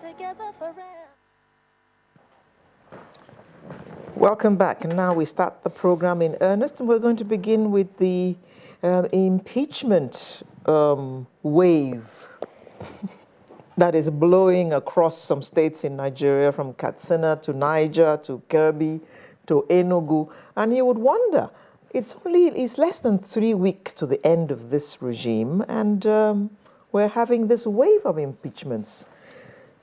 together forever. Welcome back. And now we start the program in earnest, and we're going to begin with the impeachment wave that is blowing across some states in Nigeria, from Katsina to Niger to Kebbi to Enugu. And you would wonder, it's less than 3 weeks to the end of this regime, and we're having this wave of impeachments.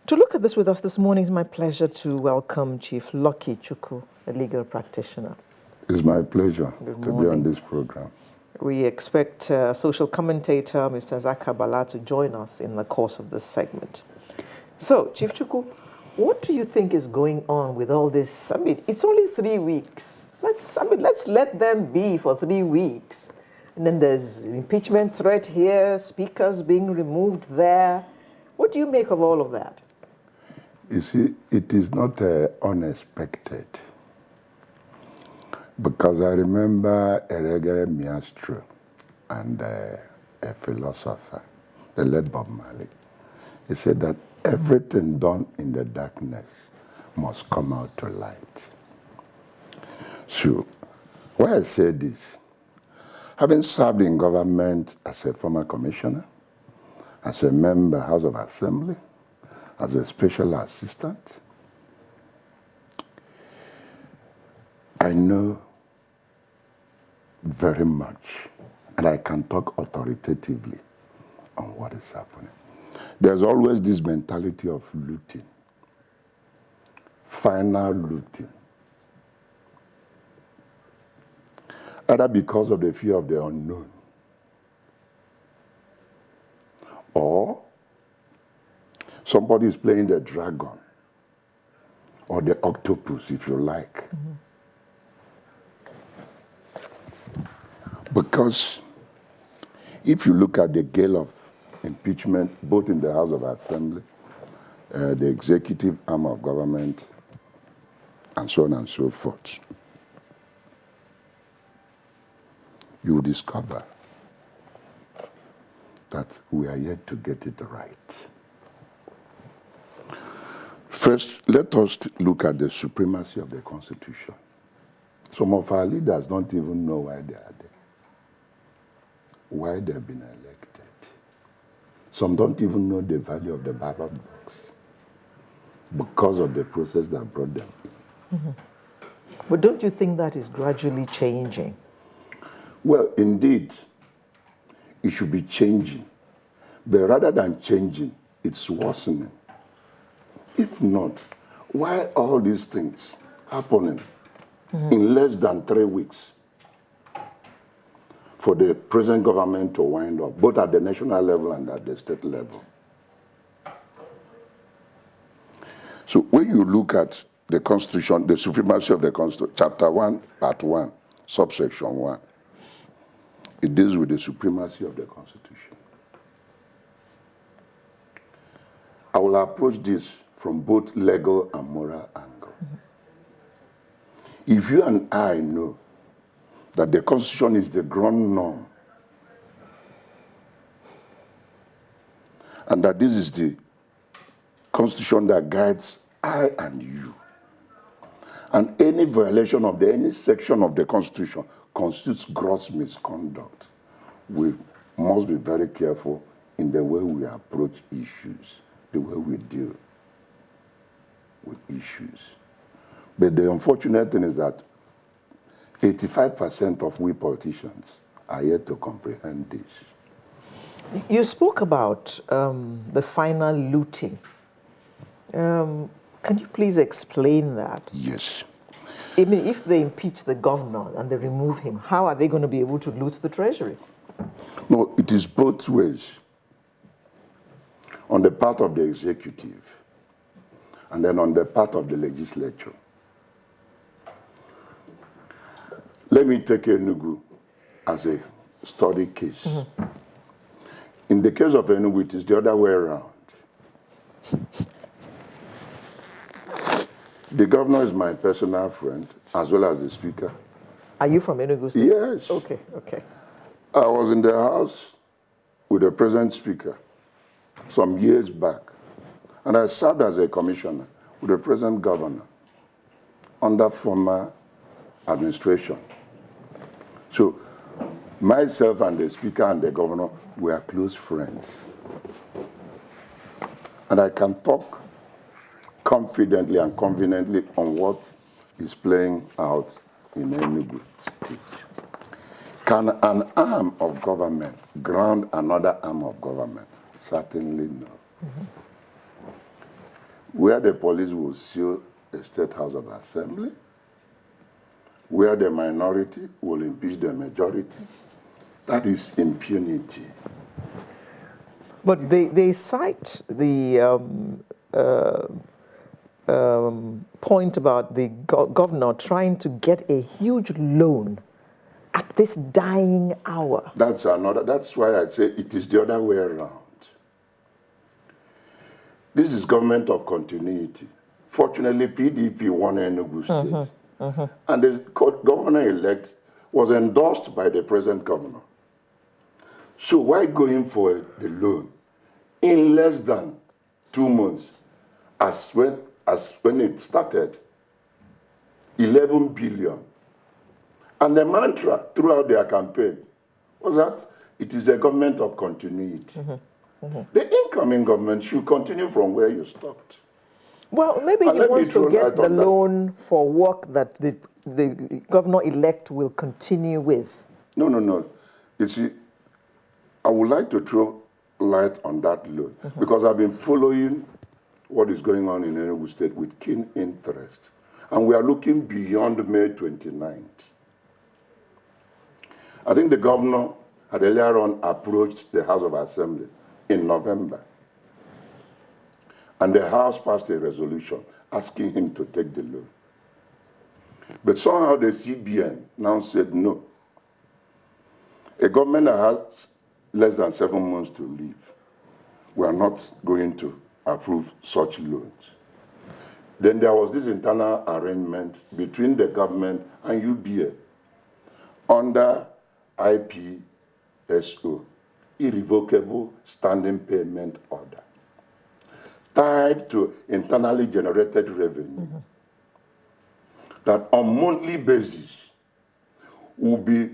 To look at this with us this morning, it's my pleasure to welcome Chief Lucky Chukwu, a legal practitioner. It's my pleasure to be on this program. We expect social commentator Mr. Zaka Bala to join us in the course of this segment. So, Chief Chukwu, what do you think is going on with all this? I mean, it's only 3 weeks. Let's let them be for 3 weeks. And then there's impeachment threat here, speakers being removed there. What do you make of all of that? You see, it is not unexpected, because I remember a reggae maestro and a philosopher, the late Bob Marley. He said that everything done in the darkness must come out to light. So, why I say this, having served in government as a former commissioner, as a member House of Assembly, as a special assistant, I know very much, and I can talk authoritatively on what is happening. There's always this mentality of looting, final looting, either because of the fear of the unknown, or somebody is playing the dragon or the octopus, if you like. Because if you look at the gale of impeachment, both in the House of Assembly, the executive arm of government, and so on and so forth, you will discover that we are yet to get it right. First, let us look at the supremacy of the Constitution. Some of our leaders don't even know why they are there, why they've been elected. Some don't even know the value of the ballot box because of the process that brought them in. But don't you think that is gradually changing? Well, indeed, it should be changing. But rather than changing, it's worsening. If not, why all these things happening in less than 3 weeks for the present government to wind up, both at the national level and at the state level? So when you look at the Constitution, the supremacy of the Constitution, Chapter 1, Part 1, Subsection 1, it deals with the supremacy of the Constitution. I will approach this from both legal and moral angle. If you and I know that the Constitution is the ground norm, and that this is the Constitution that guides I and you, and any violation of any section of the Constitution constitutes gross misconduct, we must be very careful in the way we approach issues, the way we deal with issues. But the unfortunate thing is that 85% of we politicians are yet to comprehend this. You spoke about the final looting. Can you please explain that? Yes. I mean, if they impeach the governor and they remove him, how are they going to be able to loot the treasury? No, it is both ways. On the part of the executive, and then on the part of the legislature. Let me take Enugu as a study case. In the case of Enugu, it is the other way around. The governor is my personal friend, as well as the speaker. Are you from Enugu State? Yes. Okay, okay. I was in the house with the present speaker some years back, And I served as a commissioner with the present governor under former administration. So myself and the speaker and the governor were close friends. And I can talk confidently and conveniently on what is playing out in Enugu State. Can an arm of government ground another arm of government? Certainly no. Where the police will seal a state house of assembly, where the minority will impeach the majority, that is impunity. But they cite the point about the governor trying to get a huge loan at this dying hour. That's why I say it is the other way around. This is government of continuity. Fortunately, PDP won Enugu State. And the governor-elect was endorsed by the present governor. So why going for the loan in less than 2 months, as when it started, 11 billion. And the mantra throughout their campaign was that it is a government of continuity. The incoming government should continue from where you stopped. Well, maybe he wants to get the loan for work that the governor-elect will continue with. No. You see, I would like to throw light on that loan because I've been following what is going on in Enugu State with keen interest. And we are looking beyond May 29th. I think the governor had earlier on approached the House of Assembly in November. And the House passed a resolution asking him to take the loan. But somehow the CBN now said no. A government that has less than 7 months to leave, we are not going to approve such loans. Then there was this internal arrangement between the government and UBA under IPSO, Irrevocable Standing Payment Order, tied to internally generated revenue, that on monthly basis will be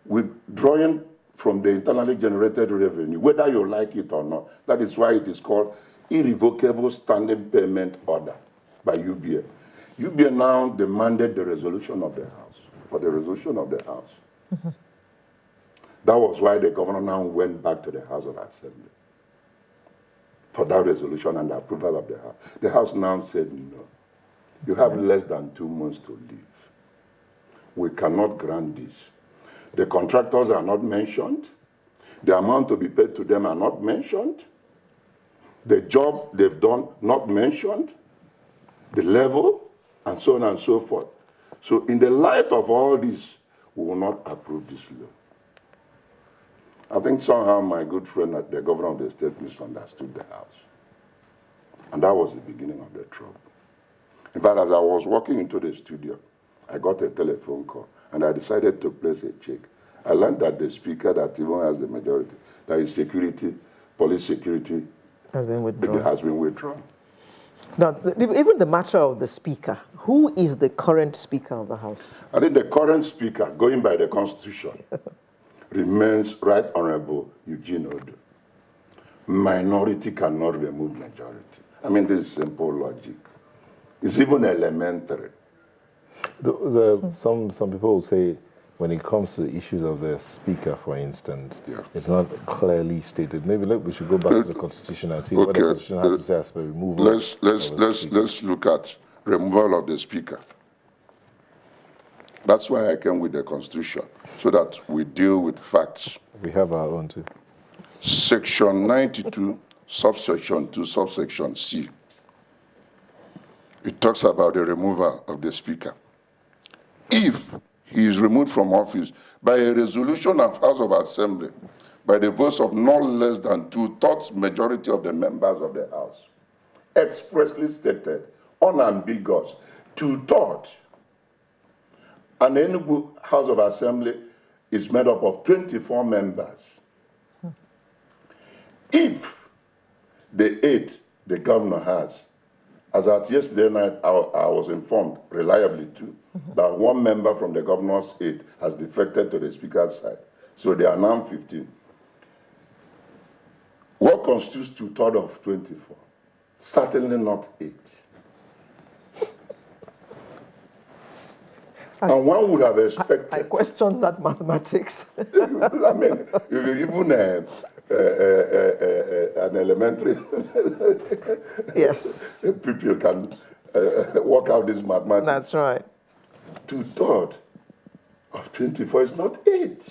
withdrawing from the internally generated revenue, whether you like it or not. That is why it is called Irrevocable Standing Payment Order by UBA. UBA now demanded the resolution of the House, for the resolution of the House. That was why the governor now went back to the House of Assembly for that resolution and the approval of the House. The House now said no. You have less than 2 months to leave. We cannot grant this. The contractors are not mentioned. The amount to be paid to them are not mentioned. The job they've done, not mentioned. The level, and so on and so forth. So in the light of all this, we will not approve this law. I think somehow my good friend, the governor of the state, misunderstood the House. And that was the beginning of the trouble. In fact, as I was walking into the studio, I got a telephone call, and I decided to place a check. I learned that the speaker that even has the majority, that is security, police security, has been withdrawn. Now, even the matter of the speaker, who is the current speaker of the House? I think the current speaker, going by the Constitution, remains Right Honorable Eugene Odo. Minority cannot remove majority. I mean, this is simple logic. It's even elementary. Some people will say, when it comes to issues of the speaker, for instance, it's not clearly stated. Maybe we should go back to the Constitution and see what the Constitution has to say as per removal. Let's look at removal of the speaker. That's why I came with the Constitution, so that we deal with facts. We have our own too. Section 92, subsection 2, subsection C. It talks about the removal of the speaker. If he is removed from office by a resolution of House of Assembly by the votes of not less than 2/3 majority of the members of the House, expressly stated, unambiguous, 2/3. And the Enugu House of Assembly is made up of 24 members. If the 8 the governor has. As at yesterday night, I was informed, reliably too, that one member from the governor's aide has defected to the speaker's side. So they are now 15. What constitutes 2/3 of 24? Certainly not 8. And one would have expected. I question that mathematics. I mean, even an elementary Yes. pupil can work out this mathematics. That's right. 2/3 of 24 is not 8.